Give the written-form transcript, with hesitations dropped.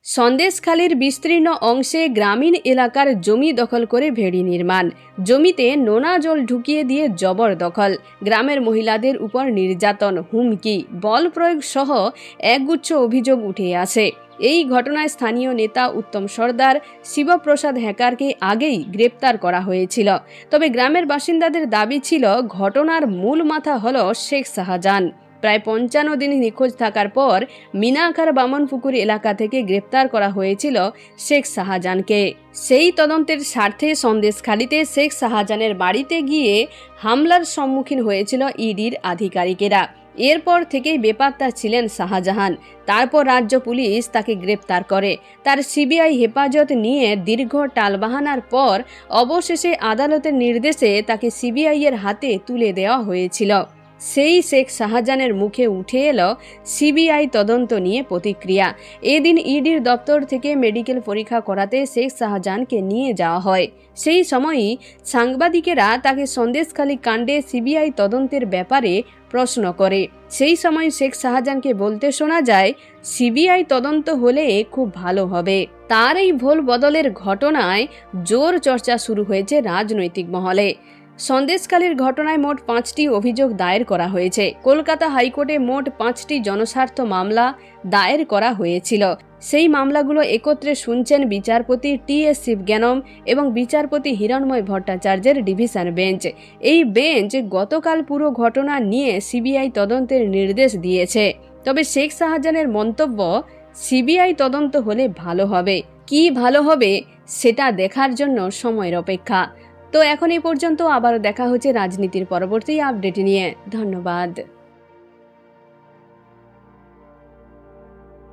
সন্দেশখালীর বিস্তীর্ণ অংশে গ্রামীণ এলাকার জমি দখল করে ভেড়ি নির্মাণ, জমিতে নোনা জল ঢুকিয়ে দিয়ে জবরদখল, গ্রামের মহিলাদের উপর নির্যাতন, হুমকি, বল প্রয়োগ সহ একগুচ্ছ অভিযোগ উঠে আসে। এই ঘটনায় স্থানীয় নেতা উত্তম সর্দার, শিবপ্রসাদ হ্যাকারকে আগেই গ্রেপ্তার করা হয়েছিল। তবে গ্রামের বাসিন্দাদের দাবি ছিল ঘটনার মূল মাথা হল শেখ শাহজাহান। প্রায় ৫৫ দিন নিখোঁজ থাকার পর মিনাখার বামনপুকুর এলাকা থেকে গ্রেপ্তার করা হয়েছিল শেখ শাহজাহানকে। সেই তদন্তের স্বার্থে সন্দেশখালীতে শেখ শাহজাহানের বাড়িতে গিয়ে হামলার সম্মুখীন হয়েছিল ইডির আধিকারিকেরা। এরপর থেকেই বেপাত্তা ছিলেন শাহজাহান। তারপর রাজ্য পুলিশ তাকে গ্রেপ্তার করে। তার সিবিআই হেফাজত নিয়ে দীর্ঘ টালবাহানার পর অবশেষে আদালতের নির্দেশে তাকে সিবিআই এর হাতে তুলে দেওয়া হয়েছিল। সেই শেখ শাহজাহানের মুখে উঠে এলো সিবিআই তদন্ত নিয়ে প্রতিক্রিয়া। এদিন ইডির দপ্তর থেকে মেডিকেল পরীক্ষা করাতে শেখ শাহজাহানকে নিয়ে যাওয়া হয়। সেই সময়ই সাংবাদিকেরা তাকে সন্দেশখালী কাণ্ডে সিবিআই তদন্তের ব্যাপারে প্রশ্ন করে। সেই সময় শেখ শাহজাহানকে বলতে শোনা যায়, সিবিআই তদন্ত হলে খুব ভালো হবে। তার এই ভোল বদলের ঘটনায় জোর চর্চা শুরু হয়েছে রাজনৈতিক মহলে। সন্দেশখালীর ঘটনায় মোট ৫টি অভিযোগ দায়ের করা হয়েছে। কলকাতা হাইকোর্টে মোট 5টি জনস্বার্থ মামলা দায়ের করা হয়েছিল। সেই মামলাগুলো একত্রে শুনছেন বিচারপতি টি.এস. শিবজ্ঞানম এবং বিচারপতি হিরণময় ভট্টাচার্যের ডিভিশন বেঞ্চ। এই বেঞ্চ গতকাল পুরো ঘটনা নিয়ে সিবিআই তদন্তের নির্দেশ দিয়েছে। তবে শেখ শাহজাহানের মন্তব্য, সিবিআই তদন্ত হলে ভালো হবে। কি ভালো হবে সেটা দেখার জন্য সময়ের অপেক্ষা। তো এখন এই পর্যন্ত, আবার দেখা হচ্ছে রাজনীতির পরবর্তী আপডেট নিয়ে। ধন্যবাদ।